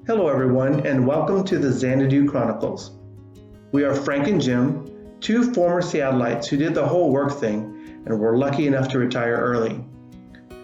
Hello everyone and welcome to the Xanadu Chronicles. We are Frank and Jim, two former Seattleites who did the whole work thing and were lucky enough to retire early.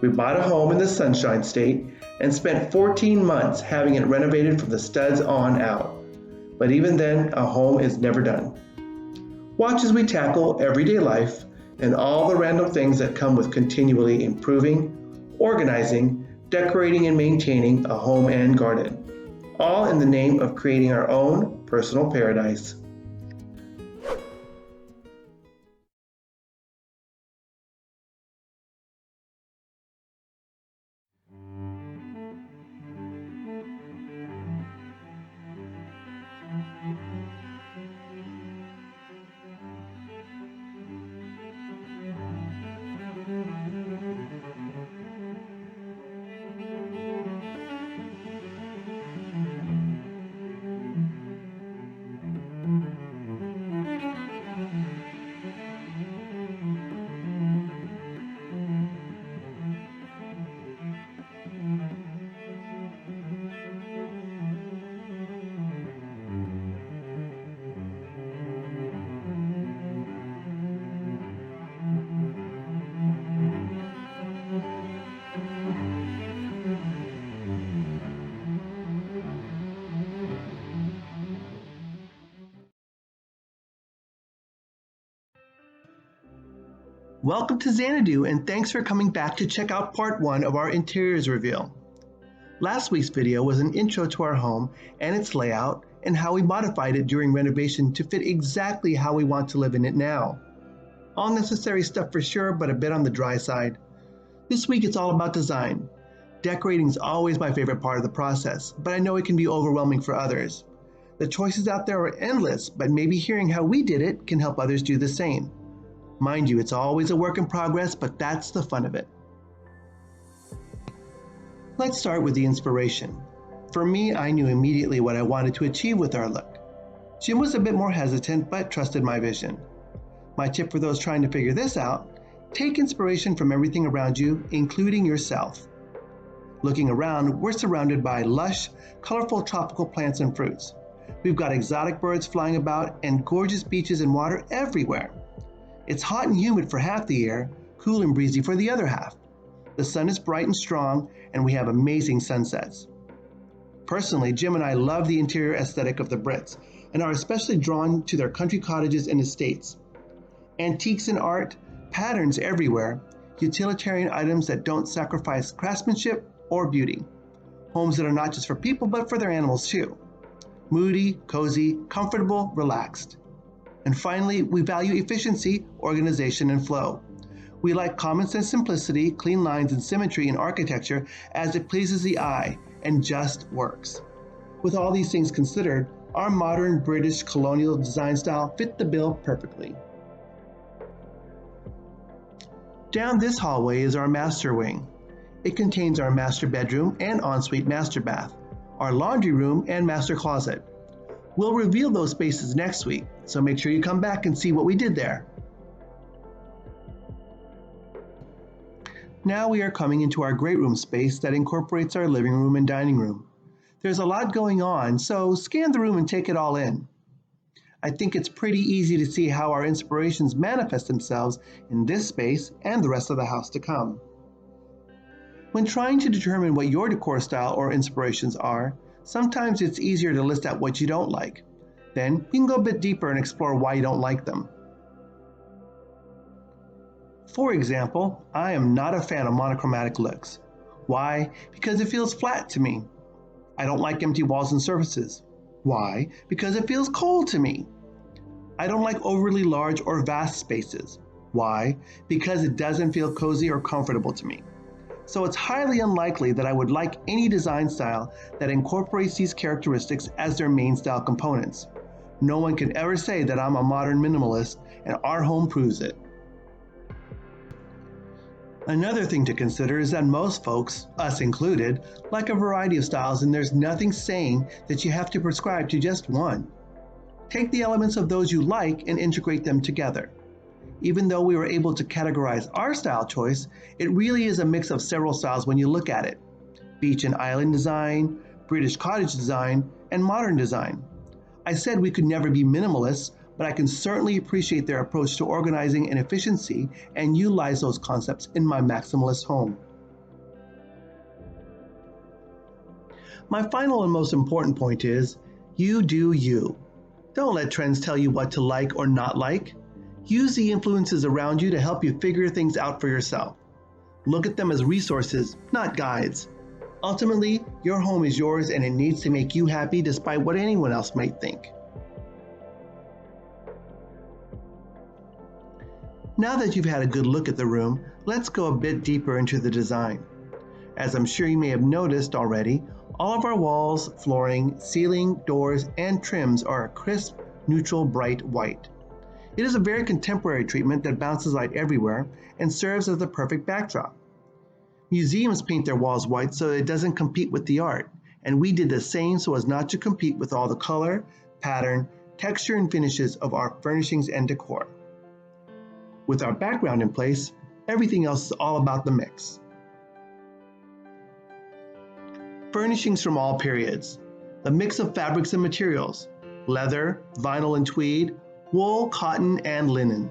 We bought a home in the Sunshine State and spent 14 months having it renovated from the studs on out. But even then, a home is never done. Watch as we tackle everyday life and all the random things that come with continually improving, organizing, decorating, and maintaining a home and garden, all in the name of creating our own personal paradise. Welcome to Xanadu and thanks for coming back to check out part 1 of our interiors reveal. Last week's video was an intro to our home and its layout and how we modified it during renovation to fit exactly how we want to live in it now. All necessary stuff for sure, but a bit on the dry side. This week it's all about design. Decorating is always my favorite part of the process, but I know it can be overwhelming for others. The choices out there are endless, but maybe hearing how we did it can help others do the same. Mind you, it's always a work in progress, but that's the fun of it. Let's start with the inspiration. For me, I knew immediately what I wanted to achieve with our look. Jim was a bit more hesitant, but trusted my vision. My tip for those trying to figure this out: take inspiration from everything around you, including yourself. Looking around, we're surrounded by lush, colorful tropical plants and fruits. We've got exotic birds flying about and gorgeous beaches and water everywhere. It's hot and humid for half the year, cool and breezy for the other half. The sun is bright and strong, and we have amazing sunsets. Personally, Jim and I love the interior aesthetic of the Brits and are especially drawn to their country cottages and estates. Antiques and art, patterns everywhere, utilitarian items that don't sacrifice craftsmanship or beauty. Homes that are not just for people but for their animals too. Moody, cozy, comfortable, relaxed. And finally, we value efficiency, organization, and flow. We like common sense simplicity, clean lines, and symmetry in architecture as it pleases the eye and just works. With all these things considered, our modern British Colonial design style fit the bill perfectly. Down this hallway is our master wing. It contains our master bedroom and ensuite master bath, our laundry room and master closet. We'll reveal those spaces next week, so make sure you come back and see what we did there. Now we are coming into our great room space that incorporates our living room and dining room. There's a lot going on, so scan the room and take it all in. I think it's pretty easy to see how our inspirations manifest themselves in this space and the rest of the house to come. When trying to determine what your decor style or inspirations are, sometimes it's easier to list out what you don't like. Then you can go a bit deeper and explore why you don't like them. For example, I am not a fan of monochromatic looks. Why? Because it feels flat to me. I don't like empty walls and surfaces. Why? Because it feels cold to me. I don't like overly large or vast spaces. Why? Because it doesn't feel cozy or comfortable to me. So it's highly unlikely that I would like any design style that incorporates these characteristics as their main style components. No one can ever say that I'm a modern minimalist, and our home proves it. Another thing to consider is that most folks, us included, like a variety of styles, and there's nothing saying that you have to prescribe to just one. Take the elements of those you like and integrate them together. Even though we were able to categorize our style choice, it really is a mix of several styles when you look at it. Beach and island design, British cottage design, and modern design. I said we could never be minimalists, but I can certainly appreciate their approach to organizing and efficiency and utilize those concepts in my maximalist home. My final and most important point is, you do you. Don't let trends tell you what to like or not like. Use the influences around you to help you figure things out for yourself. Look at them as resources, not guides. Ultimately, your home is yours and it needs to make you happy despite what anyone else might think. Now that you've had a good look at the room, let's go a bit deeper into the design. As I'm sure you may have noticed already, all of our walls, flooring, ceiling, doors, and trims are a crisp, neutral, bright white. It is a very contemporary treatment that bounces light everywhere and serves as the perfect backdrop. Museums paint their walls white so that it doesn't compete with the art, and we did the same so as not to compete with all the color, pattern, texture, and finishes of our furnishings and decor. With our background in place, everything else is all about the mix. Furnishings from all periods. The mix of fabrics and materials: leather, vinyl and tweed, wool, cotton, and linen,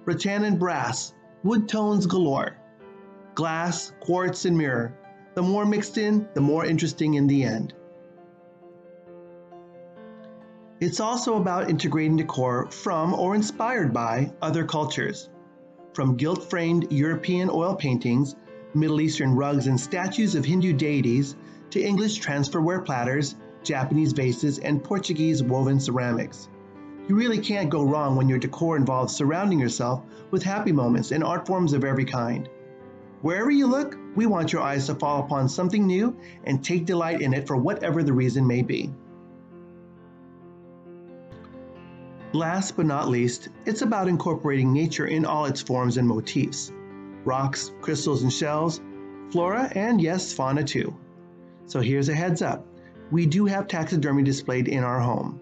rattan and brass, wood tones galore, glass, quartz, and mirror. The more mixed in, the more interesting in the end. It's also about integrating decor from or inspired by other cultures. From gilt-framed European oil paintings, Middle Eastern rugs and statues of Hindu deities, to English transferware platters, Japanese vases, and Portuguese woven ceramics. You really can't go wrong when your decor involves surrounding yourself with happy moments and art forms of every kind. Wherever you look, we want your eyes to fall upon something new and take delight in it for whatever the reason may be. Last but not least, it's about incorporating nature in all its forms and motifs. Rocks, crystals and shells, flora, and yes, fauna too. So here's a heads up. We do have taxidermy displayed in our home.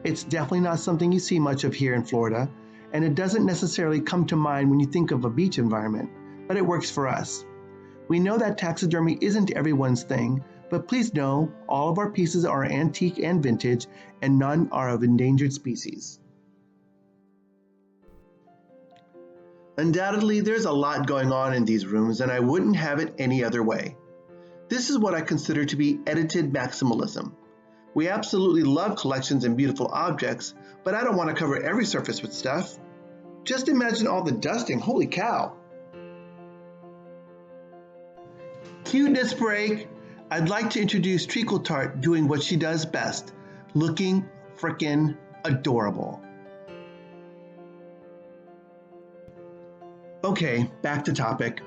It's definitely not something you see much of here in Florida, and it doesn't necessarily come to mind when you think of a beach environment, but it works for us. We know that taxidermy isn't everyone's thing, but please know all of our pieces are antique and vintage, and none are of endangered species. Undoubtedly, there's a lot going on in these rooms, and I wouldn't have it any other way. This is what I consider to be edited maximalism. We absolutely love collections and beautiful objects, but I don't want to cover every surface with stuff. Just imagine all the dusting, holy cow! Cuteness break! I'd like to introduce Treacle Tart doing what she does best, looking frickin' adorable. Okay, back to topic.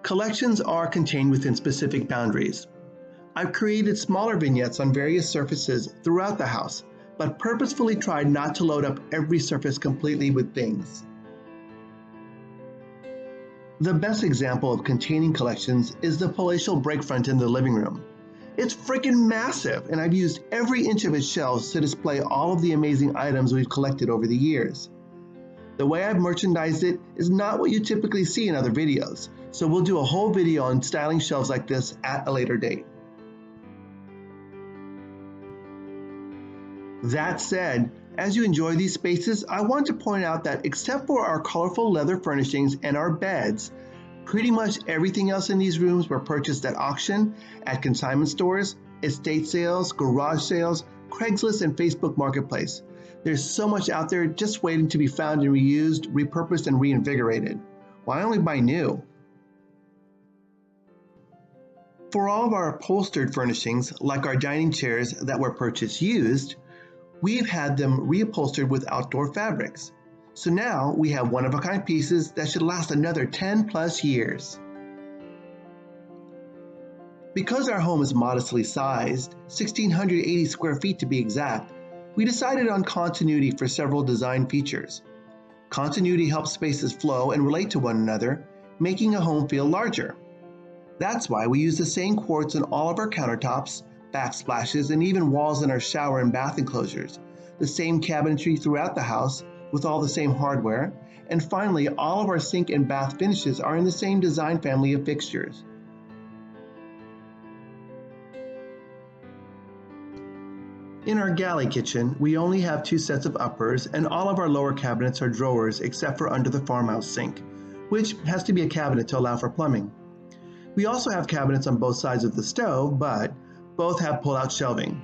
Collections are contained within specific boundaries. I've created smaller vignettes on various surfaces throughout the house, but purposefully tried not to load up every surface completely with things. The best example of containing collections is the palatial breakfront in the living room. It's freaking massive, and I've used every inch of its shelves to display all of the amazing items we've collected over the years. The way I've merchandised it is not what you typically see in other videos, so we'll do a whole video on styling shelves like this at a later date. That said, as you enjoy these spaces, I want to point out that except for our colorful leather furnishings and our beds, pretty much everything else in these rooms were purchased at auction, at consignment stores, estate sales, garage sales, Craigslist, and Facebook Marketplace. There's so much out there just waiting to be found and reused, repurposed, and reinvigorated. Why only buy new? For all of our upholstered furnishings, like our dining chairs that were purchased used, we've had them reupholstered with outdoor fabrics. So now we have one-of-a-kind pieces that should last another 10 plus years. Because our home is modestly sized, 1,680 square feet to be exact, we decided on continuity for several design features. Continuity helps spaces flow and relate to one another, making a home feel larger. That's why we use the same quartz on all of our countertops, backsplashes, and even walls in our shower and bath enclosures, the same cabinetry throughout the house with all the same hardware, and finally, all of our sink and bath finishes are in the same design family of fixtures. In our galley kitchen, we only have 2 sets of uppers, and all of our lower cabinets are drawers except for under the farmhouse sink, which has to be a cabinet to allow for plumbing. We also have cabinets on both sides of the stove, but both have pull-out shelving.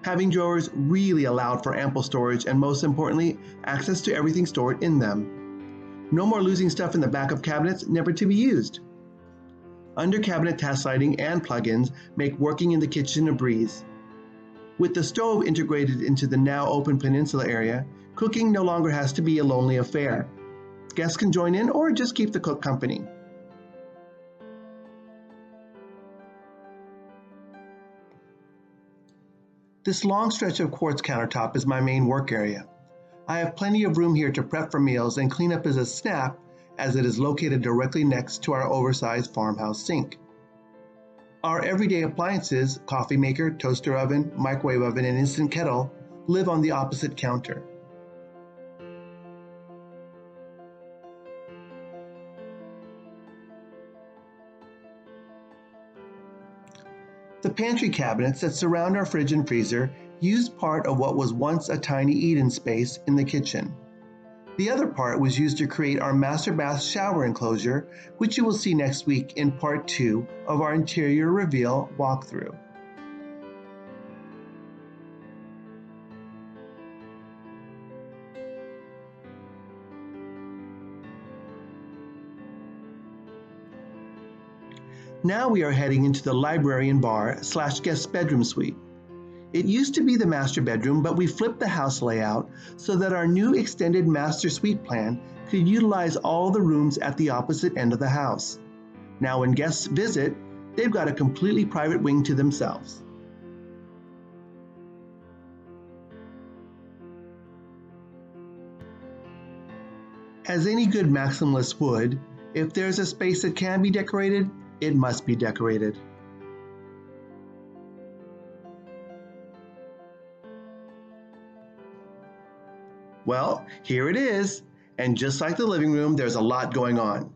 Having drawers really allowed for ample storage and, most importantly, access to everything stored in them. No more losing stuff in the back of cabinets never to be used. Under cabinet task lighting and plugins make working in the kitchen a breeze. With the stove integrated into the now open peninsula area, cooking no longer has to be a lonely affair. Guests can join in or just keep the cook company. This long stretch of quartz countertop is my main work area. I have plenty of room here to prep for meals and clean up as a snap, as it is located directly next to our oversized farmhouse sink. Our everyday appliances, coffee maker, toaster oven, microwave oven, and instant kettle, live on the opposite counter. The pantry cabinets that surround our fridge and freezer use part of what was once a tiny eat-in space in the kitchen. The other part was used to create our master bath shower enclosure, which you will see next week in part 2 of our interior reveal walkthrough. Now we are heading into the library and bar/guest bedroom suite. It used to be the master bedroom, but we flipped the house layout so that our new extended master suite plan could utilize all the rooms at the opposite end of the house. Now when guests visit, they've got a completely private wing to themselves. As any good maximalist would, if there's a space that can be decorated, it must be decorated. Well, here it is, and just like the living room, there's a lot going on.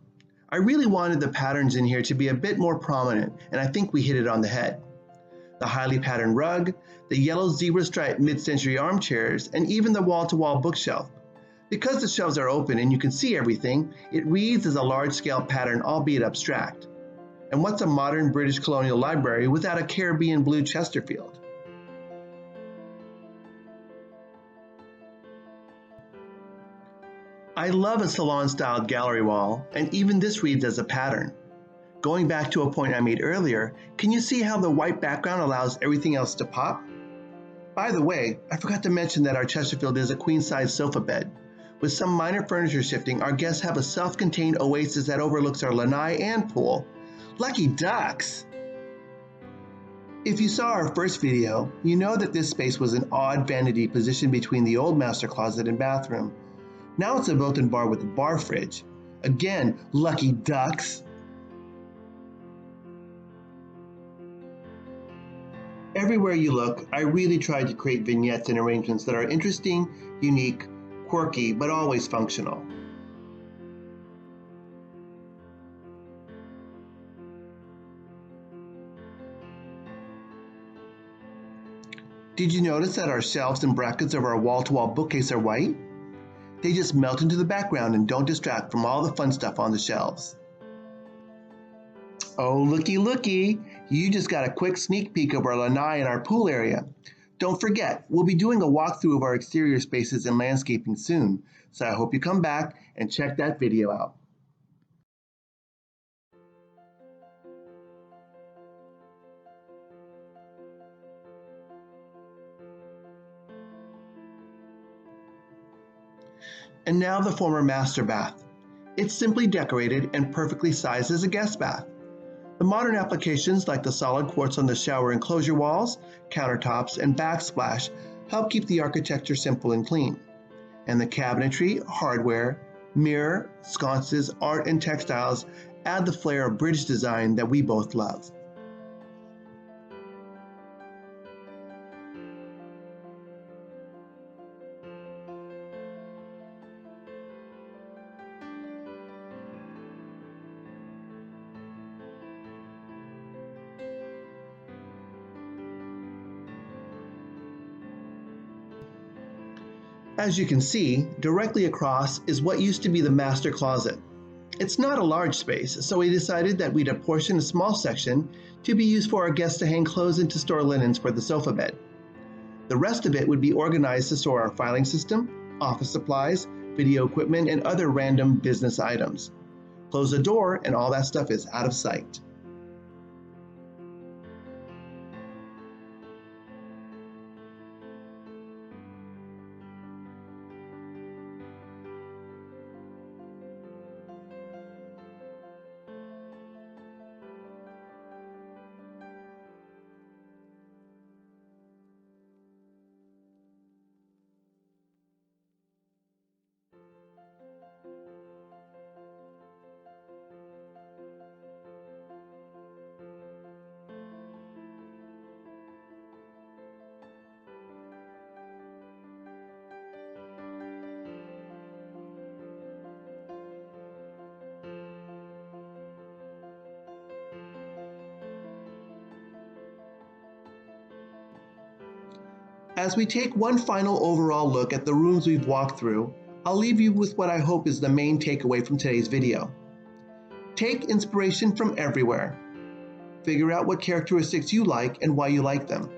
I really wanted the patterns in here to be a bit more prominent, and I think we hit it on the head. The highly patterned rug, the yellow zebra-striped mid-century armchairs, and even the wall-to-wall bookshelf. Because the shelves are open and you can see everything, it reads as a large-scale pattern, albeit abstract. And what's a modern British Colonial library without a Caribbean blue Chesterfield? I love a salon-styled gallery wall, and even this reads as a pattern. Going back to a point I made earlier, can you see how the white background allows everything else to pop? By the way, I forgot to mention that our Chesterfield is a queen-size sofa bed. With some minor furniture shifting, our guests have a self-contained oasis that overlooks our lanai and pool. Lucky ducks! If you saw our first video, you know that this space was an odd vanity positioned between the old master closet and bathroom. Now it's a built-in bar with a bar fridge. Again, lucky ducks! Everywhere you look, I really tried to create vignettes and arrangements that are interesting, unique, quirky, but always functional. Did you notice that our shelves and brackets of our wall-to-wall bookcase are white? They just melt into the background and don't distract from all the fun stuff on the shelves. Oh, looky, looky! You just got a quick sneak peek of our lanai and our pool area. Don't forget, we'll be doing a walkthrough of our exterior spaces and landscaping soon, so I hope you come back and check that video out. And now the former master bath. It's simply decorated and perfectly sized as a guest bath. The modern applications like the solid quartz on the shower enclosure walls, countertops, and backsplash help keep the architecture simple and clean. And the cabinetry, hardware, mirror, sconces, art, and textiles add the flair of British design that we both love. As you can see, directly across is what used to be the master closet. It's not a large space, so we decided that we'd apportion a small section to be used for our guests to hang clothes and to store linens for the sofa bed. The rest of it would be organized to store our filing system, office supplies, video equipment, and other random business items. Close the door and all that stuff is out of sight. As we take one final overall look at the rooms we've walked through, I'll leave you with what I hope is the main takeaway from today's video. Take inspiration from everywhere. Figure out what characteristics you like and why you like them.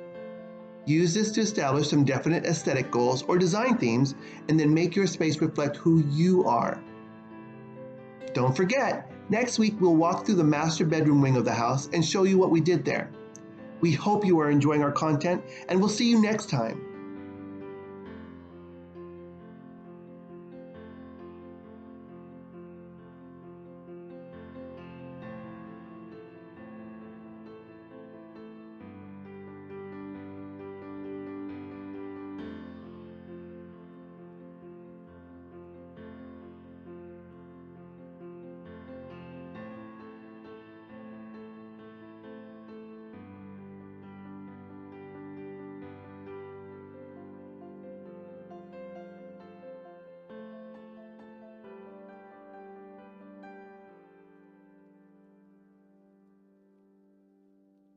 Use this to establish some definite aesthetic goals or design themes, and then make your space reflect who you are. Don't forget, next week we'll walk through the master bedroom wing of the house and show you what we did there. We hope you are enjoying our content, and we'll see you next time.